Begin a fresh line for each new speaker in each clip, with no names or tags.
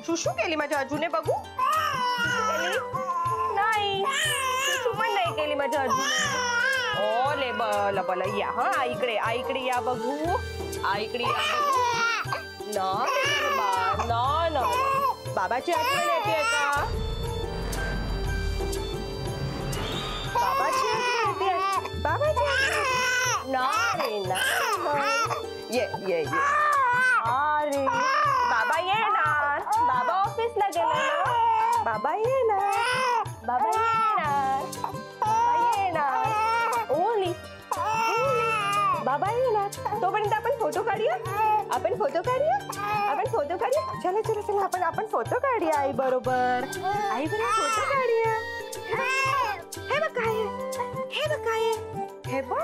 शुशू केली माझ्या अजूने बघू नाही शुशू पण नाही केली माझ्या अजूने ओ ले बला बला या हा आईकडे या बघू आईकडे या बघू ना ना बाबाची आठवण येते का बाबाची आठवण येते बाबाची नाही ना ये अरे बाबा येणार बाबा ऑफिसला गेला ना बाबा येणार ओली बाबा येणार तोपर्यंत आपण फोटो काढूया चला आपण फोटो काढूया आई बरोबर फोटो काढूया हे बघ काय हे बघ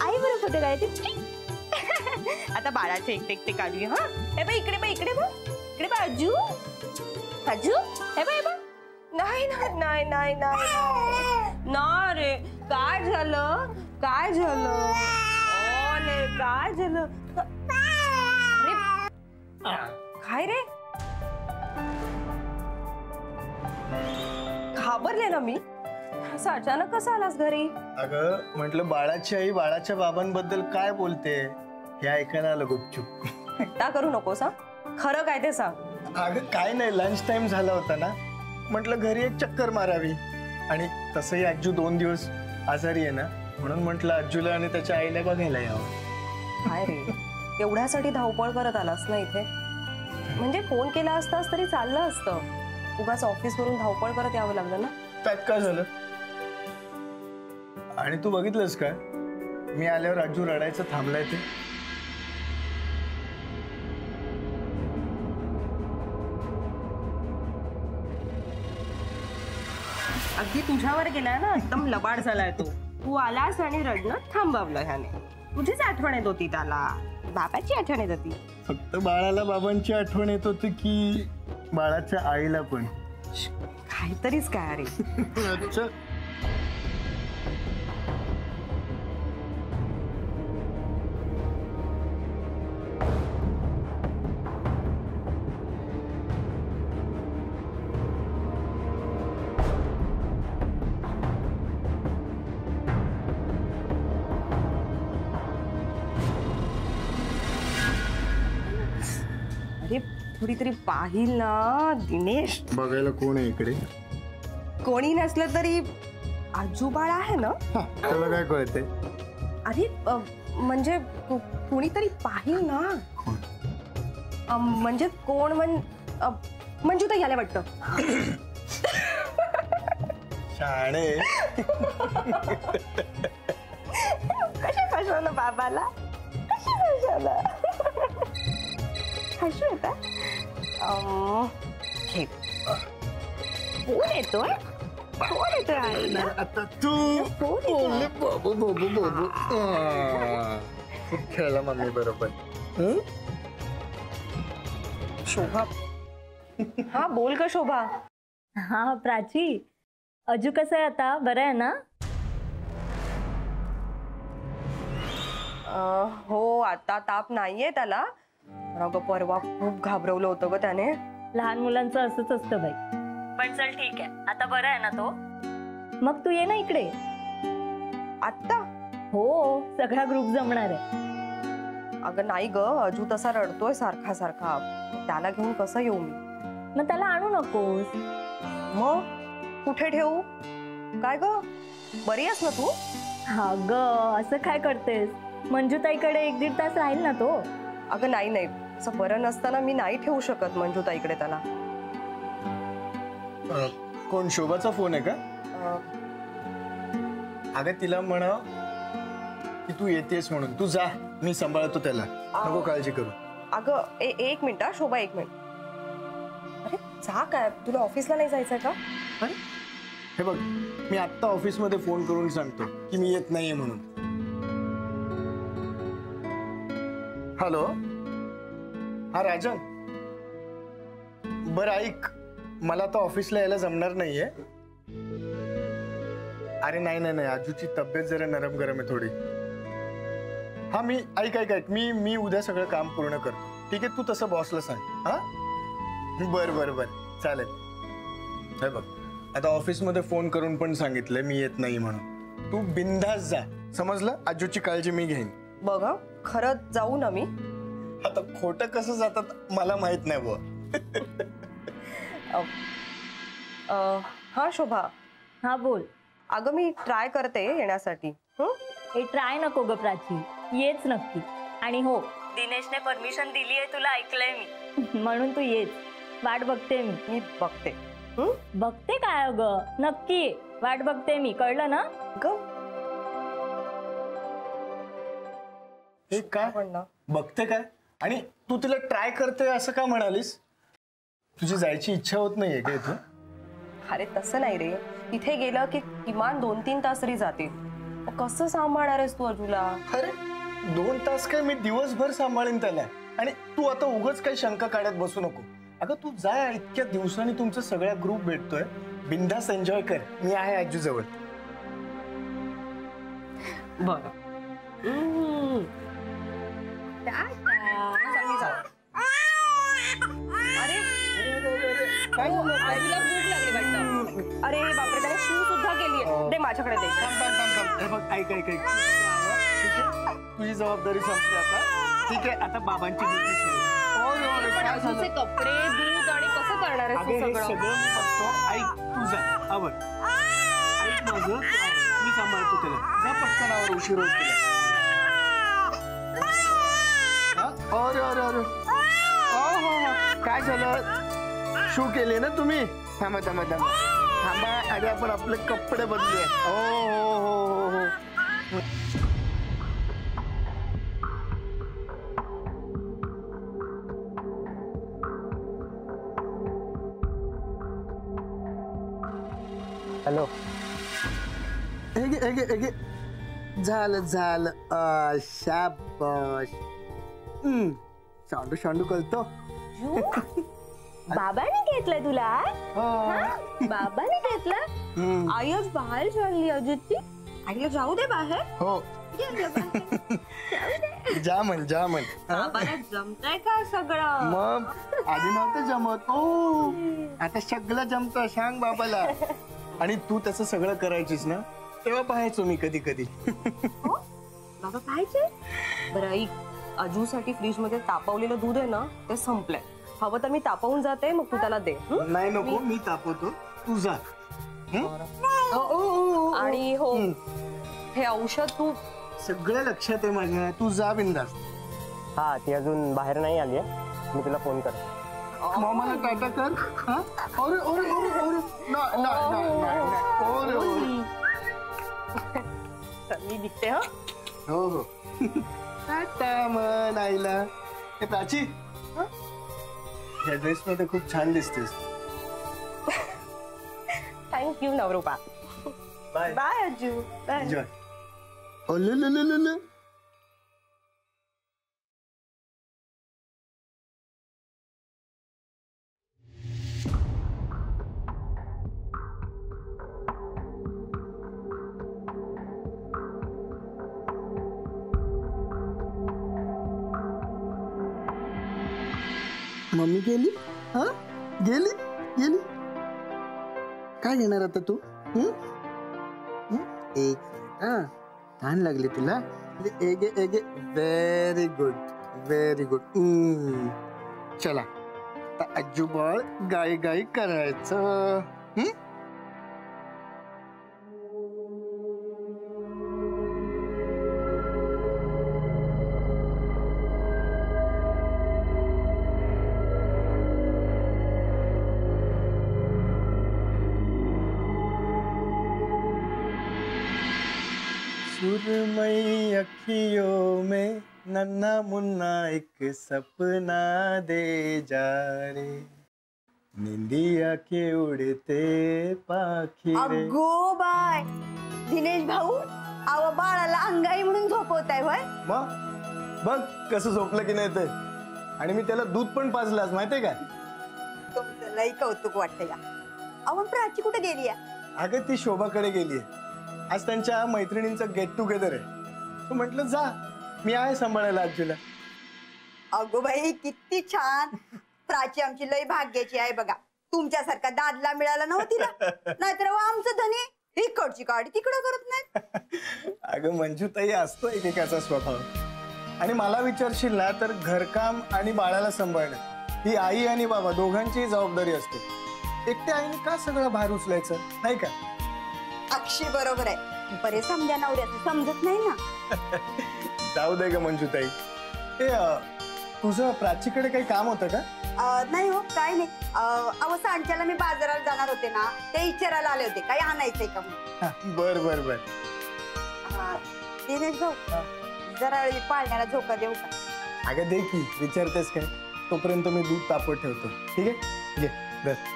आई बरोबर फोटो काढायचे आता बाळाचे एकटे काढूया हा हे बघ इकडे बघ अजू हे बघ नाही ना रे काय झालं ओले काय झालं काय रे घाबरले ना मी असं अचानक कसं आलास घरी
अगं म्हटलं बाळाची आई बाळाच्या बाबांबद्दल काय बोलते हे ऐकायला आलं गुपचूप
हट्टा करू नकोस हा खरं काय ते सांग
अगं काय नाही लंच टाइम झाला होता ना म्हटलं घरी एक चक्कर मारावी आणि तसंही अज्जू 2 दिवस आजारी आहे ना म्हणून म्हटलं अज्जूला आणि त्याच्या आईला बघायला यावं
काय रे एवढ्यासाठी धावपळ करत आलास ना इथे म्हणजे फोन केला असतास तरी चाललं असतं उगाच ऑफिसवरून धावपळ करत यावं लागलं ना
त्यात काय झालं आणि तू बघितलंस काय मी आल्यावर अज्जू रडायचं थांबलाय ते
अगदी तुझ्यावर गेलाय ना एकदम लबाड झालाय तू आलास आणि रडणं थांबवलं ह्याने तुझीच आठवण येत होती त्याला बाबाची आठवण येत होती
फक्त बाळाला बाबांची आठवण येत होती की बाळाच्या आईला पण
काहीतरीच काय रे
अच्छा
थोडी तरी पाहिल ना दिनेश
बघायला कोण आहे इकडे
कोणी नसलं तरी आजू बाळ आहे ना
त्याला काय कळते
अरे म्हणजे कोणीतरी पाहिल ना म्हणजे कोण मंजू तर यायला वाटतं
शाणे
कशा फसवलं बाबाला कशा हसू येता कोण येतोय आईला
आता तू बोलले बाबू बाबू बाबू खूप खेळला मम्मी बरोबर
शोभा हा बोल का शोभा
हा प्राची अजू कसं आहे आता बरं आहे ना
हो आता ताप नाहीये त्याला अगं परवा खूप घाबरवलं होतं ग त्याने
लहान मुलांचं असंच असतं बाई पण चल ठीक आहे आता बरं आहे ना तो मग तू ये ना इकडे
आता
हो सगळा ग्रुप जमणार आहे
अगं नाही ग अजू तसा रडतोय सारखा सारखा त्याला घेऊन कसं येऊ मी
मग त्याला आणू नकोस
मग कुठे ठेवू काय ग बरी आहेस ना तू
हा ग असं काय करतेस मंजूताईकडे 1-1.5 तास राहील ना तो
अगं नाही असं बरं नसताना मी नाही ठेवू शकत मंजूताईकडे त्याला
कोण शोभाचा फोन आहे का अगं तिला म्हणा की तू येतेस म्हणून तू जा मी सांभाळतो त्याला नको काळजी करू
अगं एक मिनिट शोभा 1 मिनिट अरे जा काय तुला ऑफिसला नाही जायचंय का
अरे हे बघ मी आत्ता ऑफिसमध्ये फोन करून सांगतो की मी येत नाहीये म्हणून हॅलो हा राजन बरं ऐक मला आता ऑफिसला यायला जमणार नाहीये अरे नाही आजूची तब्येत जरा नरम गरम आहे थोडी हा मी ऐक मी उद्या सगळं काम पूर्ण करतो. ठीक आहे, तू तसं बॉसला सांग. हा बर चालेल. हे बघ, आता ऑफिसमध्ये फोन करून पण सांगितलंय मी येत नाही म्हणून. तू बिंदास जा, समजलं? आजूची काळजी मी घेईन.
बघ हं, खरंच जाऊ ना मी.
आता खोटं कसं जातात मला माहित नाही बुवा.
हा शोभा.
हा बोल.
अगं मी ट्राय करते येण्यासाठी.
हे ट्राय नको ग प्राची, येच नक्की. आणि हो, दिनेशने परमिशन दिली आहे तुला, ऐकलंय मी. म्हणून तू येच. वाट बघते मी
बघते.
बघते काय अगं, नक्की वाट बघते मी, कळलं ना?
हे काय बघते काय? आणि तू तिला ट्राय करते असं का म्हणालीस? तुझी जायची इच्छा होत नाहीये का इथं?
अरे तसं नाही रे, तिथे गेलं की किमान 2-3 तास तरी जातील. कसं सांभाळणार आहेस तू अजूला?
अरे 2 तास काय, मी दिवसभर सांभाळीन त्याला. आणि तू आता उगाच काही शंका काढत बसू नको. अगं तू जा, इतक्या दिवसांनी तुमचा सगळा ग्रुप भेटतोय, बिंदास एन्जॉय कर. मी आहे आजू जवळ.
बरं.
काय झालं?
आईला भूक लागली वाटतं. अरे बापरे, त्याने शू सुद्धा केली. दे माझ्याकडे दे.
हे बघ, ऐक. ठीक आहे, तुझी जबाबदारी संपली आता. ठीक आहे, आता बाबांची ड्युटी सुरू.
अजूनचे कपडे, दूध आणि कसं करणार आहेस तू सगळं?
सगळं मी बघतो. ऐक, तू जा. आवर. ऐक माझं, मी सांभाळतो त्याला. जा पटकन आवर, उशीर होत तुला. अरे काय झालं? शू केले ना तुम्ही? थांबा. आधी आपण आपले कपडे बदलूया. हो. हॅलो. हे झालं. शाबाश. शांडू कळतो.
बाबाने घेतलंय तुला? बाबाने घेतलं?
आई आज बाहेर चालली अजितची. आईला जाऊ दे बाहेर.
हो. जा म्हण.
बाबाला जमतंय का सगळं?
मग आधी नव्हतं जमत. ओ आता सगळं जमतं, सांग बाबाला. आणि तू त्याचं सगळं करायचीस ना, तेव्हा पाहायचो मी कधी.
बाबा पाहायचे. बरं ऐक, अजूसाठी फ्रीज मध्ये तापवलेलं दूध आहे ना, ते संपलंय. हवं तर मी तापवून जाते, मग तू त्याला दे.
नाही नको, मी तापवतो, तू जा.
आणि हो, हे औषध तू.
सगळं लक्षात आहे माझ्या, तू जा बिंदास.
हा, ती अजून बाहेर नाही आली आहे, मी तिला फोन करतो.
मामाला टाटा कर.
मी दिसते. हा
हो. टाटा मन आईला. हे प्राची, या ड्रेस मध्ये खूप छान दिसतेस.
थँक्यू नवरूपा. बाय अजू.
एन्जॉय. मम्मी गेली. हा गेली. काय घेणार आता तू? एक छान लागली तुला. Very good. चला आता आजू बाळ गाई करायचं. सुरमई अखियों में नन्ना मुन्ना एक सपना दे जा रे, निंदिया के उड़ते पाखी रे.
अगो बाय, दिनेश भाऊ आवा बाळाला अंगाई म्हणून झोपवताय होय?
मग बघ कसं झोपलं की नाही ते. आणि मी त्याला दूध पण पाजलं आज, माहितीये का?
तुमचं लई कौतुक वाटतंय का? अहो प्राची कुठे गेली?
अगं ती शोभाकडे गेलीये. आज त्यांच्या मैत्रिणींचं गेट टुगेदर आहे. तो म्हटलं जा मी आहे सांभाळायला आजीला.
अगो बाई किती छान. प्राची आमची लय भाग्याची आहे बघा. तुमच्यासारखा दादला मिळाला नव्हती ना, नाहीतर आमचं धनी इकडची काढी तिकडं करत नाही.
अगं मंजूताई, असतो एकेकाचा स्वभाव. आणि मला विचारशील ना तर घरकाम आणि बाळाला सांभाळणं ही आई आणि बाबा दोघांची जबाबदारी असते. एकट्या आईने का सगळं भार उचलायचं, नाही का?
अक्षय बरोबर आहे. बरे समजा नवऱ्याचं समजत नाही ना.
जाऊ दे ग मंजूताई. ते तुझं प्राचीकडे काही काम होतं का?
नाही हो, काय नाही. अहो सांच्याला मी बाजारात जाणार होते ना, ते विचारायला आले होते काही आणायचंय का म्हणून.
बर बर बर.
दिनेश भाऊ, जरा वेळ पाळण्याला झोका देऊ का?
अगं दे की, विचारतेस काय? तोपर्यंत मी दूध तापवत ठेवतो. ठीक आहे, घे बस.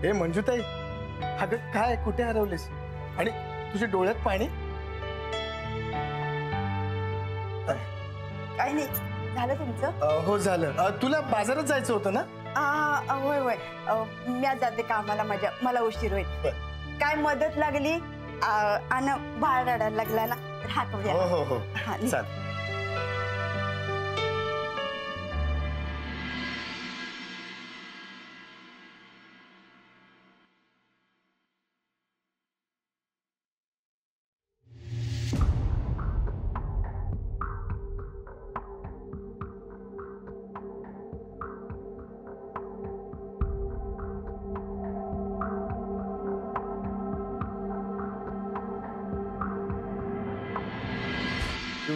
हे मंजूताई, अगं काय, कुठे हरवलीस? आणि तुझ्या डोळ्यात पाणी?
काही नाही, झालं तुमचं?
हो झालं. तुला बाजारात जायचं होतं ना?
होय होय. मी आज जाते कामाला, मला उशीर होईल. काय मदत लागली आणि बाळ रडायला लागला ना तर हात
हो हो हो, चाल.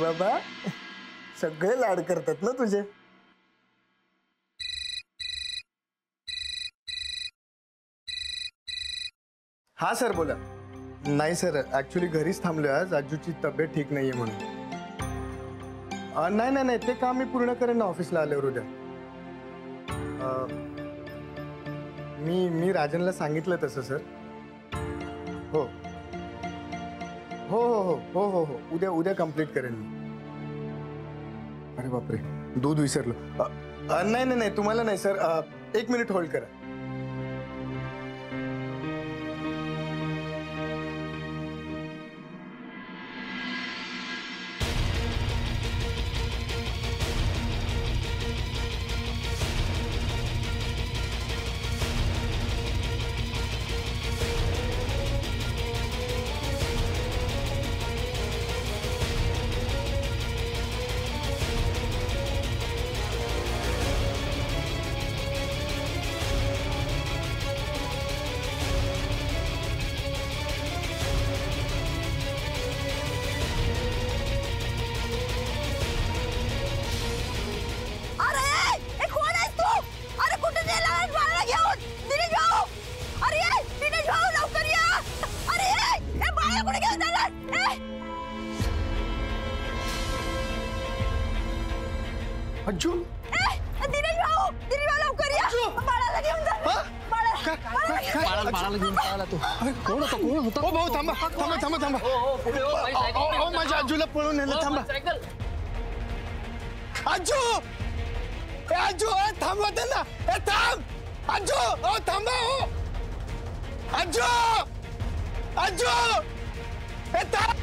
बाबा सगळे लाड करतात ना तुझे. हा सर बोला. नाही सर, ऍक्च्युली घरीच थांबलोय आज. आजूची तब्येत ठीक नाहीये म्हणून. नाही नाही नाही, ते काम मी पूर्ण करेन ना ऑफिसला आल्यावर उद्या. मी राजनला सांगितलं तसं सर. हो हो हो हो हो हो, उद्या उद्या कंप्लीट करेन मी. अरे बापरे, दूध विसरलो. नाही नाही नाही, तुम्हाला नाही सर. 1 मिनिट होल्ड करा. अज्जू,
दिनेश भाऊ लवकर या. बाळाला घेऊन जा.
बाळाला घेऊन पळाला तो. कोण होता, कोण होता?
ओ भाऊ थांबा थांबा थांबा थांबा. ओ माझ्या आजूला पळून नेलं. थांबा आजू. ए आजू, थांबवा त्यांना. ए थांब आजू. ओ थांबा. ओ आजू, आजू, ए थांब.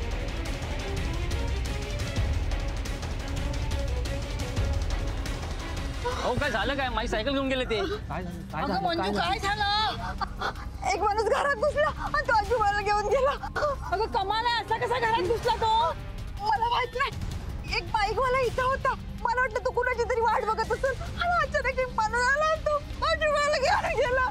अहो काय झालं, काय माझी सायकल घेऊन गेले ते.
अगं मंजू, काय झालं?
एक माणूस घरात घुसला आणि तो आजोबाला घेऊन गेला.
अगं कमाल आहे, असा कसा घरात घुसला तो?
मला माहित नाही. एक बाईकवाला इथं होता. मला वाटलं तो कुणाची तरी वाट बघत असेल आणि अचानक एक माणूस आला आणि तो आजोबाला घेऊन गेला.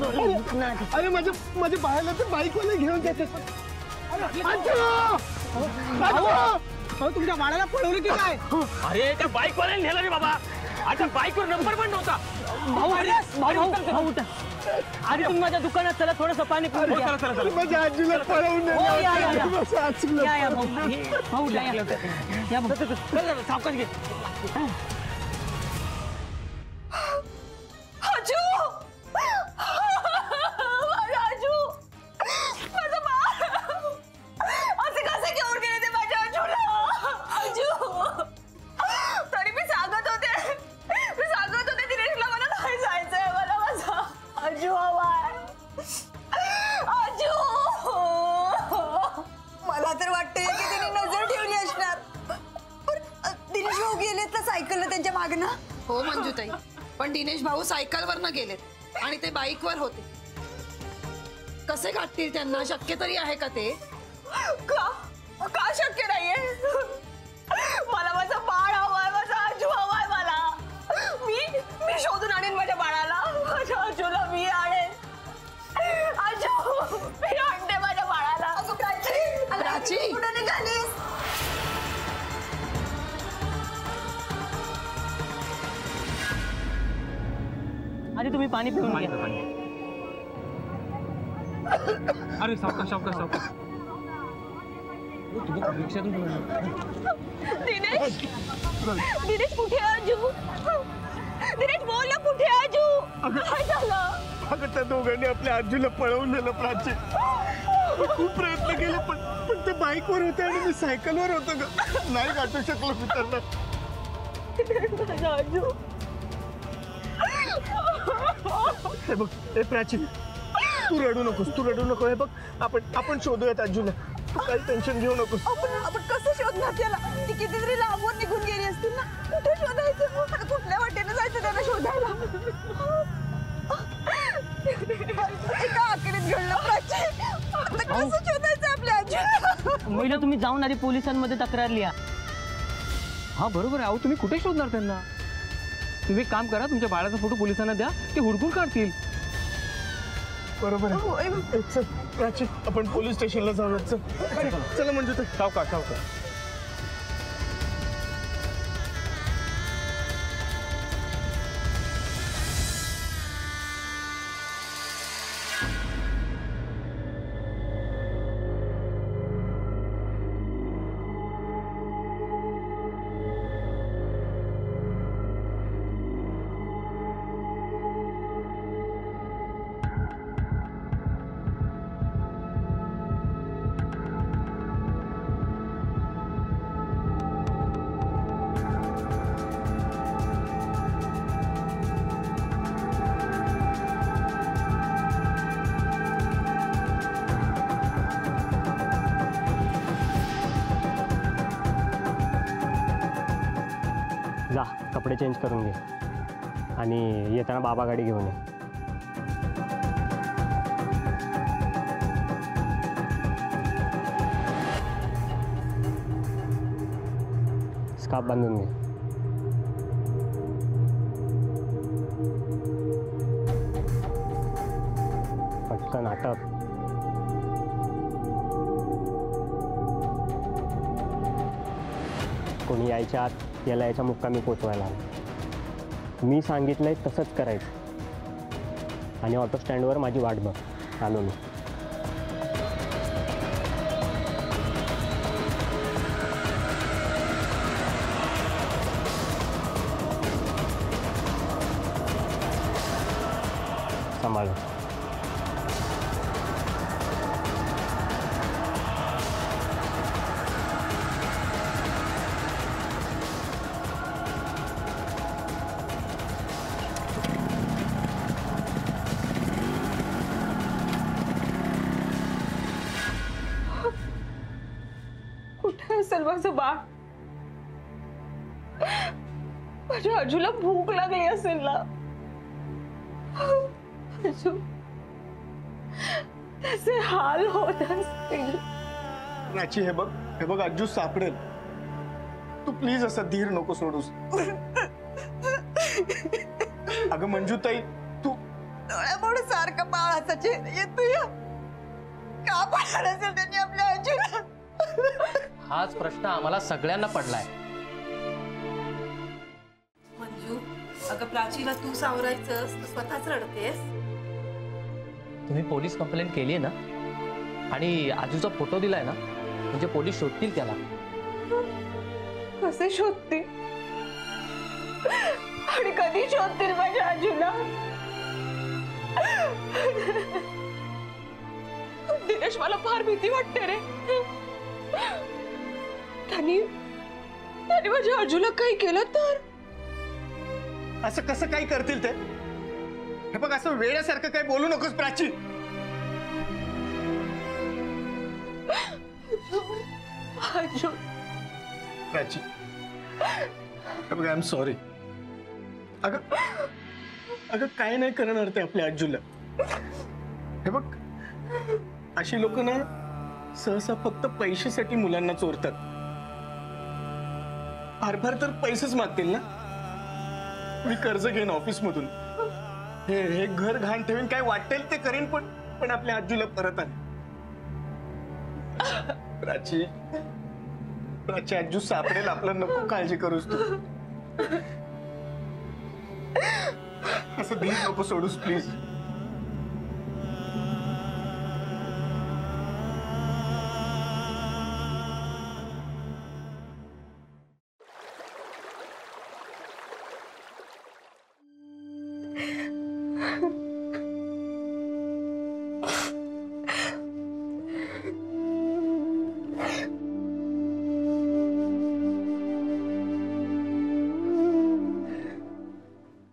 अरे माझ्या बाळाला तर बाईकवाले घेऊन जातात. तुमच्या बाळाला पळवलं की काय?
अरे त्या बाईक वाल्याने नेला रे बाबा. आता बाईकवर नंबर पण नव्हता. भाऊ उठा. अरे तुम्ही माझ्या दुकानात चला, थोडंसं पाणी पिऊन घ्या.
माझ्या आजीला पळवून
हो, या, या, या.
माझ्या आजीला
या भाऊ या भाऊ. सावकाश घे.
आजू माझा आजू, माझं बाळ असे कसे घेऊन गेले ते माझ्या आजूला. आजू तरी मी सांगत होते दिनेशला मला नाही जायचंय, मला माझा आजू हवाय. आजू
मला तर वाटतंय की तिने नजर ठेवली असणार. पण दिनेश भाऊ गेलेत ना सायकलला त्यांच्या मागणं.
हो मंजूताई, पण दिनेश भाऊ सायकलवर न गेलेत आणि ते बाईकवर होते. कसे गाठतील त्यांना? शक्य तरी आहे का ते?
का शक्य नाहीये? मला माझं बाळ हवाय, माझा आजू हवाय. मला मी शोधून आणेन माझ्या बाळाला. माझ्या आजूला मी आणेन. आजू मी आणते माझ्या बाळाला.
प्राची!
कुठे निघालीस?
अरे तुम्ही पाणी पिऊन घ्या. अरे सावकाश सावकाश सावकाश.
दिनेश कुठे आहे आजू? दिनेश बोल ना, कुठे आहे आजू? काय झालं?
अगं त्या दोघांनी आपल्या आजीला पळवून नेलं प्राची. मी खूप प्रयत्न केले पण ते बाईकवर होते आणि मी सायकलवर होतो ग. नाही गाठू शकलो मी त्यांना.
माझा आजू.
हे बघ हे प्राची, तू रडू नको. हे बघ आपण शोधूयात आजूला. तू काही टेन्शन घेऊ नकोस.
आपण कसं शोधणार त्याला? ती कितीतरी लांबून निघून गेली असतील ना. कुठे शोधायचं? आता कुठल्या वाटेने जायचं त्याला शोधायला? एका आखरीत घडलं प्राची. आता कसं शोधायचं आपल्या आजीला?
महिला तुम्ही जाऊन आधी पोलिसांमध्ये तक्रार लिहा. हा बरोबर आहे. अहो तुम्ही कुठे शोधणार त्यांना? तुम्ही एक काम करा, तुमच्या बाळाचा फोटो पोलिसांना द्या, ते हुडकून काढतील.
बरोबर आहे. चल प्राची, आपण पोलीस स्टेशनला जाऊयात. चला म्हणजे ते सावकाश.
जा कपडे चेंज करून घे आणि येताना बाबा गाडी घेऊन ये. स्कार्फ बांधून घे. पटकन आटप. कोणी यायच्या आत याला याच्या मुक्कामी पोचवायला हवं. मी सांगितलंय तसंच करायचं. आणि ऑटो स्टँडवर माझी वाट बघ. आलो मी. सांभाळ.
कुठे असेल माझं बाळ? माझ्या आजूला भूक लागली असेल ना. आजू, त्याचे हाल होत असतील.
प्राची हे बघ आजू सापडेल. तू प्लीज असा धीर नको सोडूस. अगं मंजूताई, तू
डोळ्यापुढे डोळ्यापुढे सारखं बाळाचा चेहरा येतोय. का पाळलं असेल त्यांनी आपल्या आजीला?
हाच प्रश्न आम्हाला सगळ्यांना पडलाय.
मंजू, अगं प्राचीला तू सावरायचंस तर स्वतःच रडतेस.
तुम्ही पोलीस कंप्लेंट केली आहे ना, आणि आजूचा फोटो दिलाय ना, म्हणजे पोलीस शोधतील त्याला.
कसे शोधतील आणि कधी शोधतील माझ्या आजूला? दिनेश, मला फार भीती वाटते रे. त्यांनी माझ्या आजूला काही केलं तर?
असं कसं काय करतील ते? हे बघ, असं वेड्यासारखं काय बोलू नकोस प्राची.
आजू,
प्राची, हे बघ, आय एम सॉरी. अगं काय नाही करणार ते आपल्या आजूला. हे बघ, अशी लोक ना सहसा फक्त पैशासाठी मुलांना चोरतात. फार फार तर पैसेच मागतील ना. मी कर्ज घेईन ऑफिस मधून, हे घर घाण ठेवीन, काय वाटेल ते करीन, पण आपल्या आजूला परत आण. प्राची, आजू सापडेल आपलं, नको काळजी करूस तू. असं धीर नको सोडूस प्लीज.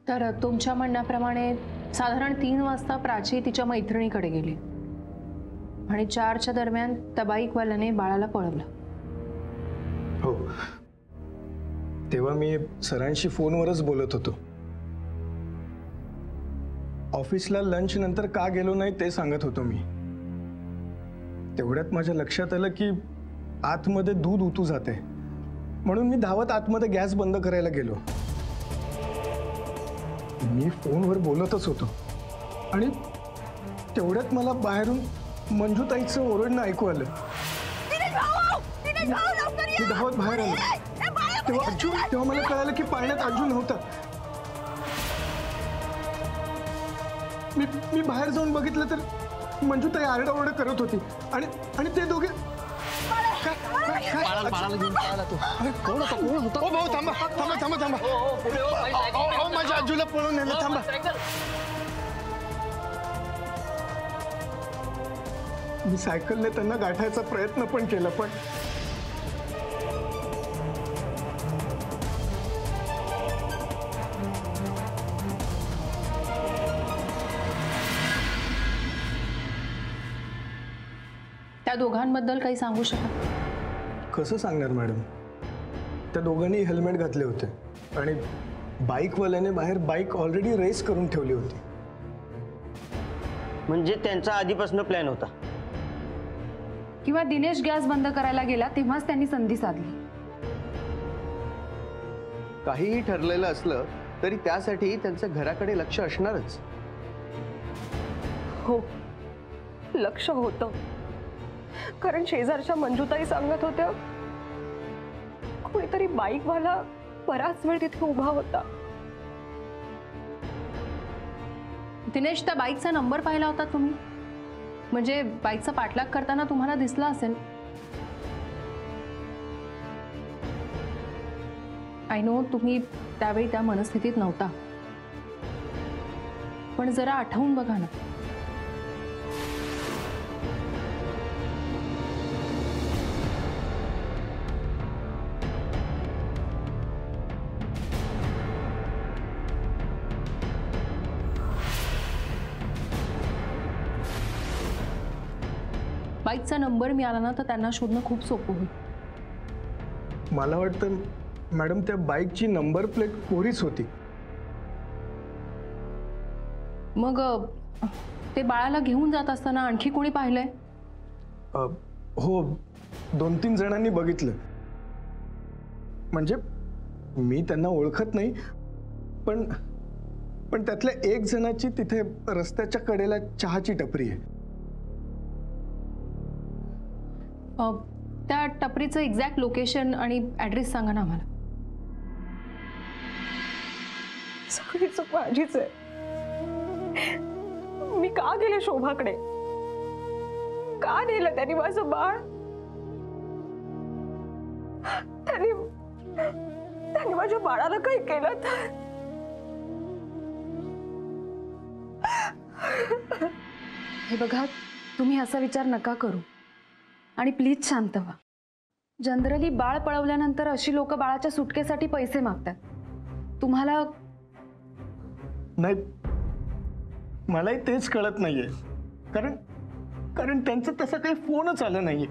तर तुमच्या म्हणण्याप्रमाणे साधारण 3 वाजता प्राची तिच्या मैत्रिणीकडे गेली आणि 4च्या दरम्यान त्या बाईकवाल्याने बाळाला पळवलं.
हो, तेव्हा मी सरांशी फोनवरच बोलत होतो. ऑफिसला लंच नंतर का गेलो नाही ते सांगत होतो मी. तेवढ्यात माझ्या लक्षात आलं की आतमध्ये दूध उतू जाते, म्हणून मी धावत आतमध्ये गॅस बंद करायला गेलो. मी फोनवर बोलतच होतो आणि तेवढ्यात मला बाहेरून मंजूताईचं ओरडणं ऐकू आलं. मी धावत बाहेर आलो. तेव्हा मला कळालं की पाळण्यात आजू नव्हता. मी बाहेर जाऊन बघितलं तर मंजूताई आरडाओरडा करत होती आणि ते दोघे. माझ्या आजूला पळून नेलं. थांबा. मी सायकलने त्यांना गाठायचा प्रयत्न पण केला, पण
त्या दोघांबद्दल काही सांगू शकाल?
कसं सांगणार मॅडम? त्या दोघांनी हेल्मेट घातले होते आणि बाईकवाल्याने बाहेर बाईक ऑलरेडी रेस करून ठेवली होती.
म्हणजे त्यांचा आधीपासून प्लॅन होता.
किंवा दिनेश गॅस बंद करायला गेला तेव्हाच त्यांनी संधी साधली.
काहीही ठरलेलं असलं तरी त्यासाठी त्यांचं घराकडे लक्ष असणारच.
हो, लक्ष होतं. कारण शेजारच्या मंजूताई सांगत होत्या कोणीतरी बाईकवाला बराच वेळ तिथे उभा होता.
दिनेश, त्या बाईकचा नंबर पाहिला होता तुम्ही? म्हणजे बाईकचा पाठलाग करताना तुम्हाला दिसला असेल. आय नो तुम्ही त्यावेळी त्या मनस्थितीत नव्हता, पण जरा आठवून बघा ना. बाईकचा नंबर मिळाला ना तर त्यांना शोधणं खूप सोपं होईल.
मला वाटतं मॅडम त्या बाईकची नंबर प्लेट कोरीच होती.
मग ते बाळाला घेऊन जात असताना आणखी कोणी पाहिलंय?
हो, 2-3 जणांनी बघितलं. म्हणजे मी त्यांना ओळखत नाही, पण त्यातल्या एक जणाची तिथे रस्त्याच्या कडेला चहाची टपरी आहे.
त्या टपरीचं एक्झॅक्ट लोकेशन आणि ऍड्रेस सांगा ना आम्हाला.
सगळी चूक माझीच आहे. मी का गेले शोभाकडे? का नेलं त्यांनी माझं बाळ? त्यांनी माझ्या बाळाला काही केलं तर?
हे बघा, तुम्ही असा विचार नका करू आणि प्लीज शांत व्हा. जनरली बाळ पळवल्यानंतर अशी लोक बाळाच्या सुटकेसाठी पैसे मागतात. तुम्हाला
नाही, मलाही तेच कळत नाहीये, कारण कारण त्यांचं तसं काही फोनच आलं नाहीये.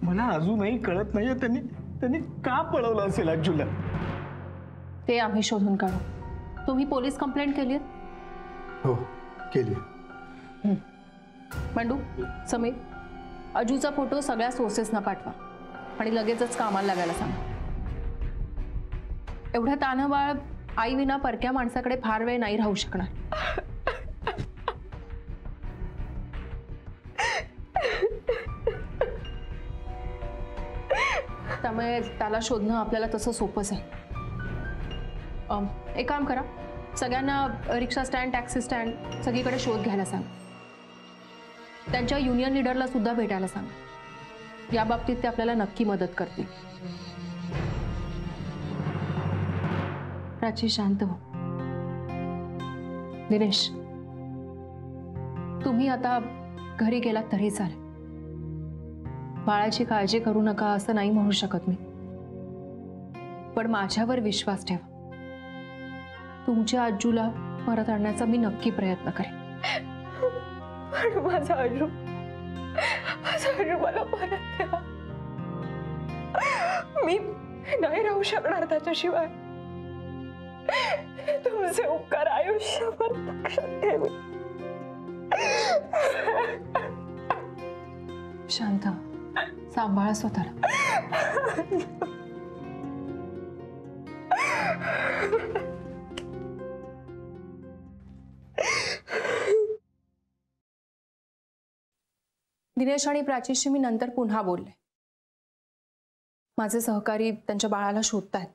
मला अजूनही कळत नाहीये त्यांनी का पळवलं असेल अज्जूला.
ते आम्ही शोधून काढू. तुम्ही पोलीस कंप्लेंट केली?
हो, केली.
बंडू, समीर, अजूचा फोटो सगळ्या सोर्सेसना पाठवा आणि लगेचच कामाला लागायला सांगा. एवढं तानं बाळ आई विना परक्या माणसाकडे फार वेळ नाही राहू शकणार. त्यामुळे त्याला शोधणं आपल्याला तसं सोपंच आहे. एक काम करा, सगळ्यांना रिक्षा स्टँड, टॅक्सी स्टँड सगळीकडे शोध घ्यायला सांगा. त्यांच्या युनियन लीडरला सुद्धा भेटायला सांगा. या बाबतीत ते आपल्याला नक्की मदत करतील. प्राची, शांत हो. दिनेश, तुम्ही आता घरी गेलात तरी चालेल. बाळाची काळजी करू नका असं नाही म्हणू शकत मी, पण माझ्यावर विश्वास ठेवा. तुमच्या आजूला परत आणण्याचा मी नक्की प्रयत्न करेन.
माझा आजू मला परत द्या. मी नाही राहू शकणार त्याच्याशिवाय. तुमचे उपकार आयुष्यभर लक्षात ठेवेन.
शांत, सांभाळा स्वतःला. दिनेश आणि प्राचीशी मी नंतर पुन्हा बोलले. माझे सहकारी त्यांच्या बाळाला शोधतायत.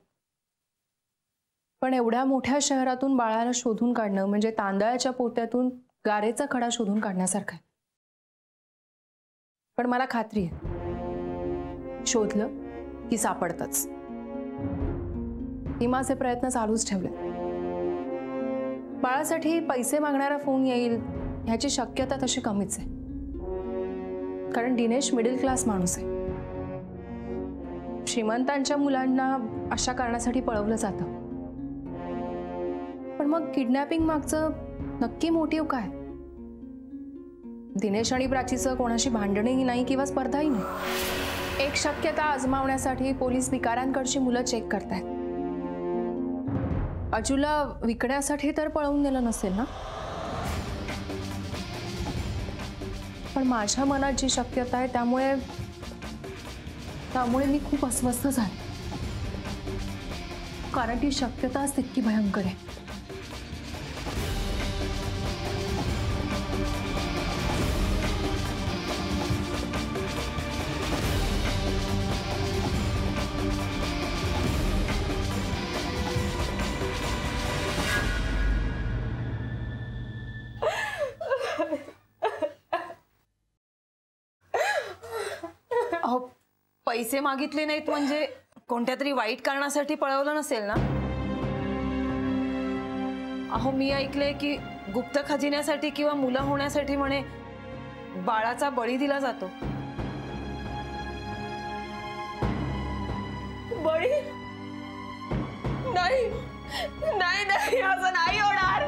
पण एवढ्या मोठ्या शहरातून बाळाला शोधून काढणं म्हणजे तांदळाच्या पोत्यातून गारेचा खडा शोधून काढण्यासारखं आहे. पण मला खात्री आहे, शोधलं की सापडतच. मी माझे प्रयत्न चालूच ठेवले. बाळासाठी पैसे मागणारा फोन येईल ह्याची शक्यता तशी कमीच आहे, कारण दिनेश मिडल क्लास माणूस आहे. श्रीमंतांच्या मुलांना अशा कारणासाठी पळवलं जातं. पण मग किडनॅपिंग मागचं नक्की मोटिव्ह काय? दिनेश आणि प्राचीचं कोणाशी भांडणही नाही किंवा स्पर्धाही नाही. एक शक्यता आजमावण्यासाठी पोलीस भिकाऱ्यांकडची मुलं चेक करतायत. अजूला विकण्यासाठी तर पळवून नेलं नसेल ना? पण माझ्या मनात जी शक्यता आहे त्यामुळे मी खूप अस्वस्थ झाले, कारण ती शक्यताच तितकी भयंकर आहे.
पैसे मागितले नाहीत म्हणजे कोणत्या तरी वाईट कारणासाठी पळवलं नसेल ना? अहो, मी ऐकलंय की गुप्त खजिन्यासाठी किंवा मुलं होण्यासाठी म्हणे बाळाचा बळी दिला जातो.
बळी? नाही नाही नाही, असं नाही होणार.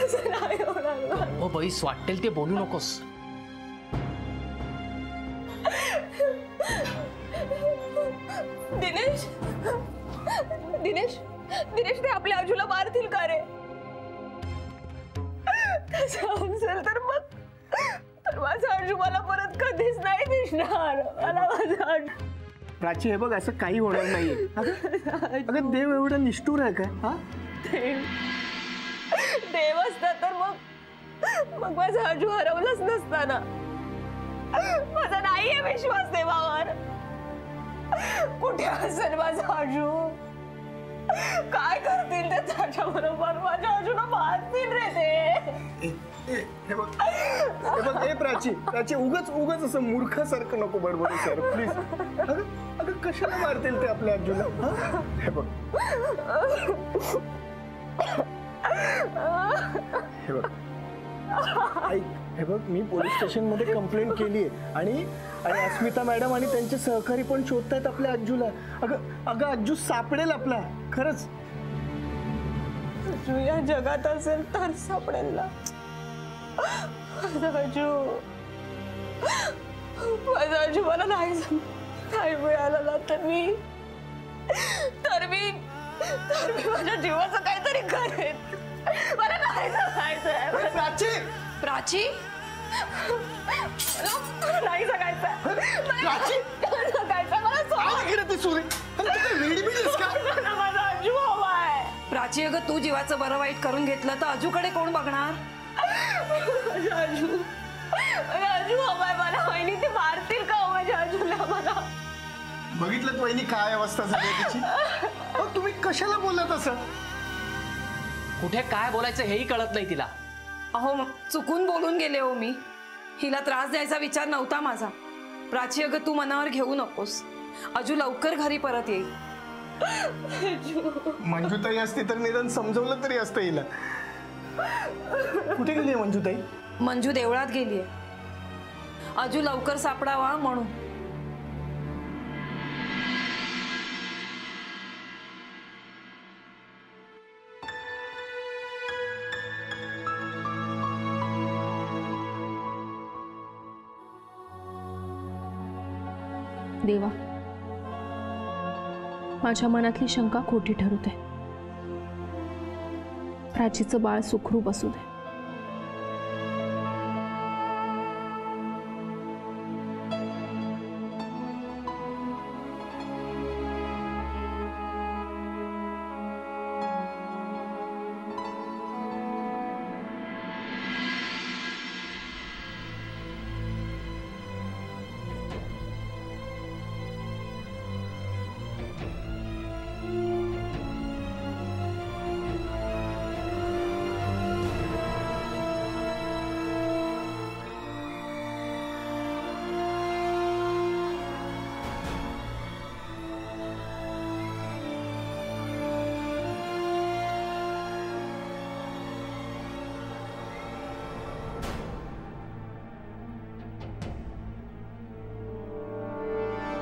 असं नाही होणार.
हो बैस, वाटेल ते बोलू नकोस.
दिनेश दिनेश दिनेश ते आपल्या आजूला मारतील का रे? तसं असेल तर मग माझा आजू मला परत कधीच नाही दिसणार. मला माझा आजू
प्राची हे बघ असं काही होणार नाहीये. अगं देव एवढा निष्ठुर आहे काय? हा
देव असता तर मग माझा आजू हरवलंच नसताना. माझा नाहीये विश्वास देवावर. कुठे असेल माझा आजू? काय करतील ते त्याच्या बरोबर? माझ्या आजूला मारतील रे ते.
हे बघ ए प्राची उगाच असं मूर्खासारखं नको बडबडू सर प्लीज. अगं कशाला मारतील ते आपल्या आजूला? हे बघ ऐक, हे बघ मी पोलीस स्टेशन मध्ये कंप्लेंट केली आहे आणि अस्मिता मॅडम आणि त्यांचे सहकारी पण शोधतायत आपल्या आजूला. अगं आजू सापडेल आपला खरंच.
आजू या जगात असेल तर सापडेल ना. माझा आजू मला नाही मिळाला ना तर मी माझ्या जीवाचं काहीतरी करेन. मला नाही जगायचंय.
प्राची
नाही जगायचंय. माझा आजू हवाय.
प्राची अगं तू जीवाचं बरं वाईट करून घेतलं तर आजूकडे कोण बघणार?
माझ्या आजू हवाय मला. वहिनी ते मारतील का माझ्या आजूला? मला
बघितलं वहिनी काय अवस्था झाली तिची. तुम्ही कशाला बोलत असं?
कुठे काय बोलायचं हेही कळत नाही तिला.
अहो मग चुकून बोलून गेले हो मी. हिला त्रास द्यायचा विचार नव्हता माझा. प्राची अगं तू मनावर घेऊ नकोस. आजू लवकर घरी परत येईल.
मंजुताई असती तर निदान समजवलं तरी असतं हिला. कुठे गेली मंजुताई?
मंजू देवळात गेलीये. आजू लवकर सापडावा म्हणून.
देवा, माझ्या मनातली शंका खोटी ठरू दे. प्राचीचं बाळ सुखरूप असू दे.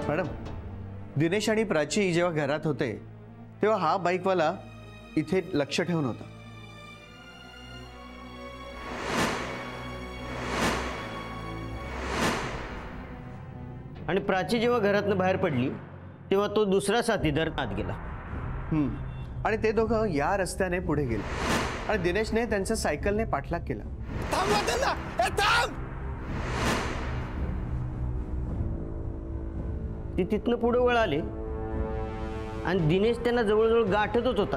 मॅडम, दिनेश आणि प्राची जेव्हा घरात होते तेव्हा हा बाईकवाला इथे लक्ष ठेवून होता.
आणि प्राची जेव्हा घरातनं बाहेर पडली तेव्हा तो दुसरा साथीदार आत गेला.
आणि ते दोघं या रस्त्याने पुढे गेले आणि दिनेशने त्यांच्या सायकलने पाठलाग केला.
ती तिथनं पुढे वळाले आणि दिनेश त्यांना जवळजवळ गाठतच होता.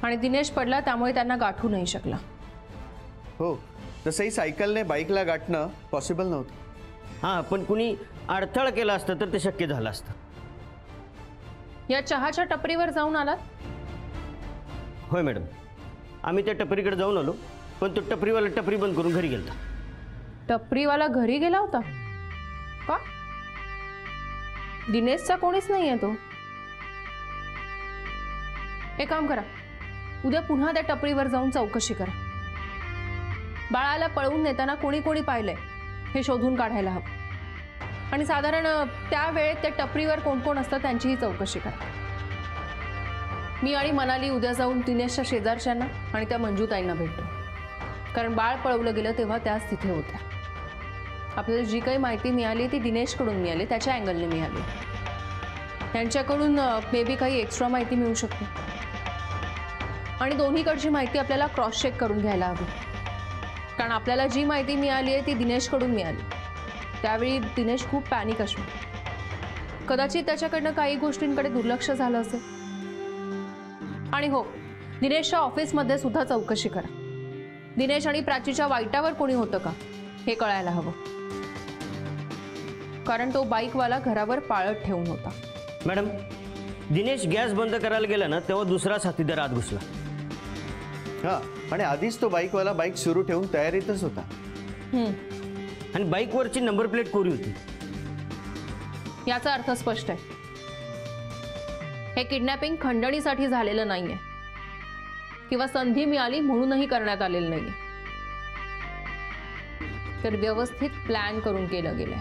आणि दिनेश पडला त्यामुळे त्यांना गाठू नाही शकला.
हो, तसंही सायकलने बाईकला गाठणं पॉसिबल नव्हतं.
हां, पण कुणी अडथळा केला असतं तर ते शक्य झालं असतं.
या चहाच्या टपरीवर जाऊन आलात?
होय मॅडम, आम्ही त्या टपरीकडे जाऊन आलो, पण तो टपरीवाला टपरी बंद करून घरी गेला.
टपरीवाला घरी गेला होता का? दिनेशचा कोणीच नाही आहे तो. एक काम करा, उद्या पुन्हा त्या टपरीवर जाऊन चौकशी करा. बाळाला पळवून नेताना कोणी कोणी पाहिलंय हे शोधून काढायला हवं. आणि साधारण त्या वेळेत त्या टपरीवर कोण कोण असतं त्यांचीही चौकशी करा. मी आणि मनाली उद्या जाऊन दिनेशच्या शेजारच्यांना आणि त्या मंजूताईंना भेटतो. कारण बाळ पळवलं गेलं तेव्हा त्याच तिथे होत्या. आपल्याला जी काही माहिती मिळाली ती दिनेशकडून मिळाली, त्याच्या अँगलने मिळाली. त्यांच्याकडून मे बी काही एक्स्ट्रा माहिती मिळू शकते आणि दोन्हीकडची माहिती आपल्याला क्रॉस चेक करून घ्यायला हवी. कारण आपल्याला जी माहिती मिळाली आहे ती दिनेशकडून मिळाली. त्यावेळी दिनेश खूप पॅनिक असणार. कदाचित त्याच्याकडनं काही गोष्टींकडे दुर्लक्ष झालं असेल. आणि हो, दिनेशच्या ऑफिसमध्ये सुद्धा चौकशी करा. दिनेश आणि प्राचीच्या वाईटावर कोणी होतं का हे कळायला हवं. कारण तो बाईकवाला घरावर पाळत ठेवून होता.
मॅडम, दिनेश गॅस बंद करायला गेला ना तेव्हा दुसरा साथीदार आत घुसला.
हा, आणि आधीच तो बाईकवाला बाईक सुरू ठेवून तयारीतच होता.
आणि बाईकवरची नंबर प्लेट कोरी होती.
याचा अर्थ स्पष्ट आहे. हे किडनॅपिंग खंडणीसाठी झालेलं नाहीये किंवा संधी मिळाली म्हणूनही करण्यात आलेलं नाहीये. तर व्यवस्थित प्लॅन करून केलं गेलंय.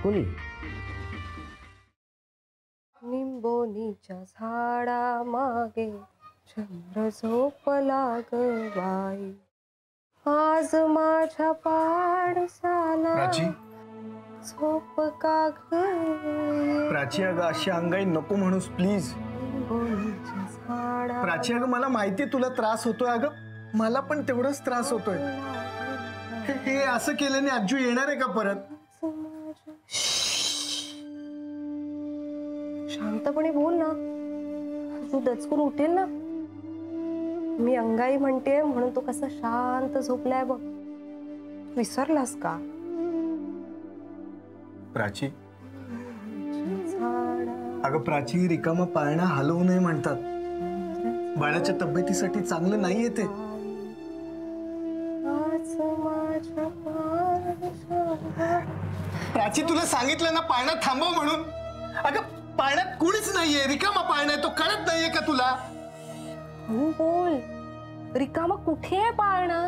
कोणी?
निंबोनीच्या झाडा मागे चंद्र झोपला ग बाई, आज माझ्या पाडसाला
प्राची,
झोप का ग?
प्राची अगं अशी अंगाई नको म्हणूस प्लीज.
निंबोनीच्या झाडा
प्राची अगं मला माहिती तुला त्रास होतोय. अगं मला पण तेवढाच त्रास होतोय. हे असं केल्याने आजू येणार आहे का परत?
शांतपणे बोल ना, तू दचकून उठेल ना. मी अंगाई म्हणते म्हणून तो कसा शांत झोपलाय बघ. विसरलास का?
प्राची अगं प्राची, रिकामा पाळणा हलवू नये म्हणतात. बाळाच्या तब्येतीसाठी चांगलं नाहीये ते. प्राची, तुला सांगितलं ना पाळणा थांबव म्हणून. अगं पाळण्यात कुणीच नाहीये, रिकामा पाळणा आहे तो. कळत नाहीये का तुला?
बोल, रिकामा कुठे आहे पाळणा?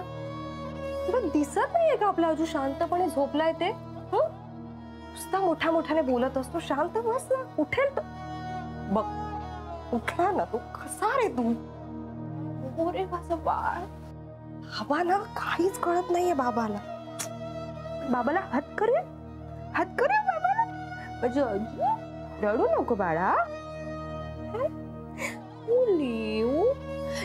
तुला दिसत नाहीये का आपला अजून शांतपणे झोपलाय ते? नुसता मोठ्या मोठ्याने बोलत असतो. शांत बस ना, उठेल तो. बघ उठला ना तू. कसा रे तू? अरे माझं बाळ. बाबाला काहीच कळत नाहीये. बाबाला हात करूया, हात करूया बाबाला. म्हणजे रडू नको बाळा.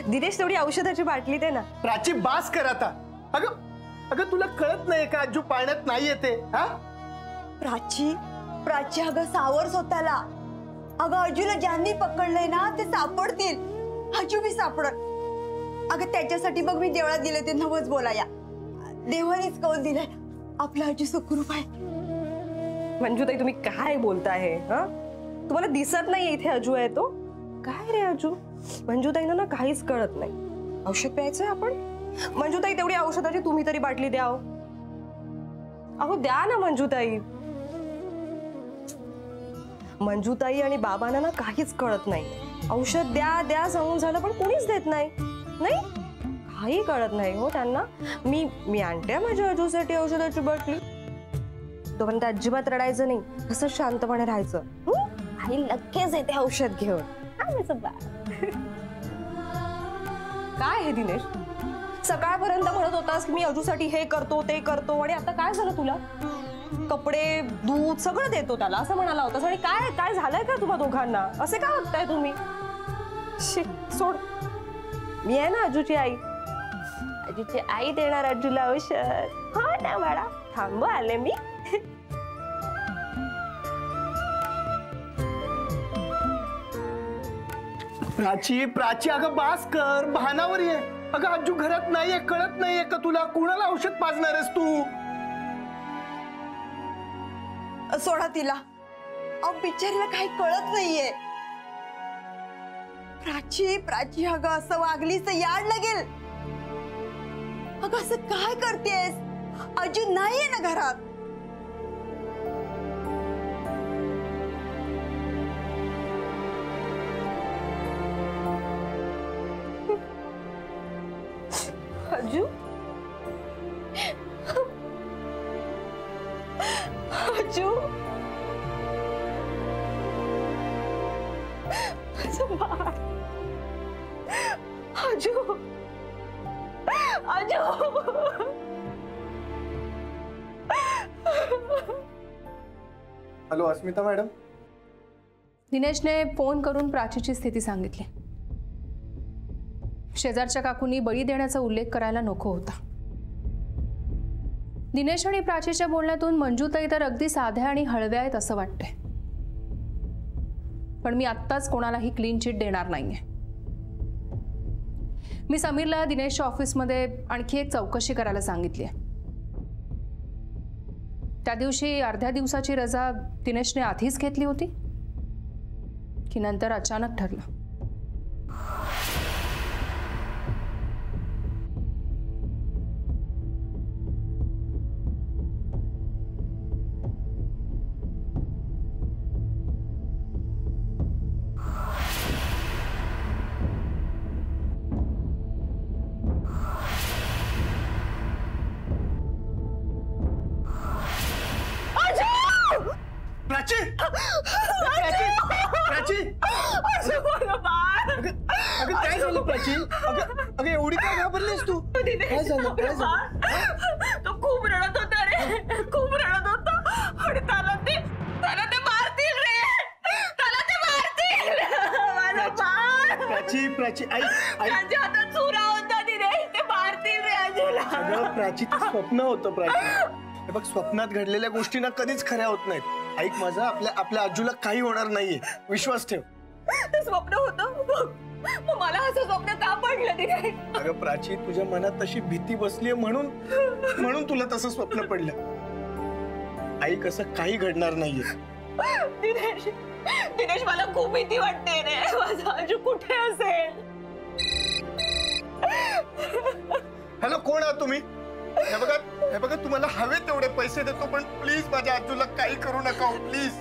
दिनेश, तेवढी औषधाची बाटली दे ना.
प्राची बास कर आता. अगं अगं तुला कळत नाही का आजू पाळण्यात नाहीये ते? हा
प्राची अगं सावर स्वतःला. अगं अजूला ज्यांनी पकडलंय ना ते सापडतील. अजू बी सापडत. अगं त्याच्यासाठी बघ मी देवळात गेले ते नवच बोलाया. देवानेच कौल दिलाय आपला अजू सुखरूप आहे.
मंजूताई, तुम्ही काय बोलताय? तुम्हाला दिसत नाही इथे अजू आहे तो? काय रे अजू? मंजूताईंना ना काहीच कळत नाही. औषध प्यायचंय आपण. मंजूताई, तेवढी औषधाची तुम्ही तरी बाटली द्या. अहो द्या ना मंजूताई. मंजूताई आणि बाबांना ना काहीच कळत नाही. औषध द्या द्या सांगून झालं पण कोणीच देत नाही. नाही काही कळत नाही हो त्यांना. मी आणते माझ्या अजूसाठी औषधाची बाटली. तोपर्यंत अजिबात रडायचं नाही, कसं शांतपणे राहायचं. आई लगेच येते औषध घेऊन. काय हे दिनेश, सकाळपर्यंत म्हणत होतास की मी अजूसाठी हे करतो ते करतो, आणि आता काय झालं तुला? कपडे दूध सगळं देतो त्याला असं म्हणाला होतास, आणि काय काय झालंय का तुम्हा दोघांना? असे का वागताय तुम्ही? सोड, मी आहे ना अजूची आई. अजूची आई देणार अजूला औषध. हो ना बाळा, थांब आले मी.
प्राची अगं बास कर, भानावर ये. अगं अजू घरात नाहीये, कळत नाहीये का तुला? कुणाला औषध पाजणारस तू?
सोडा तिला. बिचारीला काही कळत नाहीये. प्राची अगं असं वागलीस तर याड लागेल. अगं असं काय करतेस? अजू नाहीये ना घरात.
अजू, अजू, अजू, अजू.
हॅलो अस्मिता मॅडम.
दिनेशने फोन करून प्राचीची स्थिती सांगितली. शेजारच्या काकूंनी बळी देण्याचा उल्लेख करायला नको होता. दिनेश आणि प्राचीच्या बोलण्यातून मंजूताई तर अगदी साध्या आणि हळव्या आहेत असं वाटतंय. पण मी आत्ताच कोणालाही क्लीन चिट देणार नाहीये. मी समीरला दिनेशच्या ऑफिसमध्ये आणखी एक चौकशी करायला सांगितली आहे. त्या दिवशी अर्ध्या दिवसाची रजा दिनेशने आधीच घेतली होती की नंतर अचानक ठरलं?
प्राची प्राची प्राची अगं काय झालं प्राची? अगं एवढी काय घाबरलीस तू? काय झालं काय झालं?
तो खूप रडत होता रे, खूप रडत होता. आणि त्याला ते मारतील रे, त्याला ते मारतील. माझा बाळ.
प्राची प्राची आई आई
त्यांच्या हातात सुरा होता दिनेश, ते मारतील रे अंजूला.
अगं प्राची ते स्वप्न होतं प्राची. हे बघ स्वप्नात घडलेल्या गोष्टी ना कधीच खऱ्या होत नाहीत. ऐक माझं, आपल्या आजूला काही होणार नाहीये, विश्वास ठेव.
ते स्वप्न होतं. मग मला असं स्वप्न का पडलं दिनेश?
अगं प्राची तुझ्या मनात तशी भीती बसलीये म्हणून तुला तसं स्वप्न पडलं. आई कसं काही घडणार नाहीये.
दिनेश मला खूप भीती वाटते रे. माझा अंजू कुठे असेल?
हॅलो, कोण आहात तुम्ही? हे बघा तुम्हाला हवे तेवढे पैसे देतो, पण प्लीज माझ्या आजूला काही करू नका प्लीज.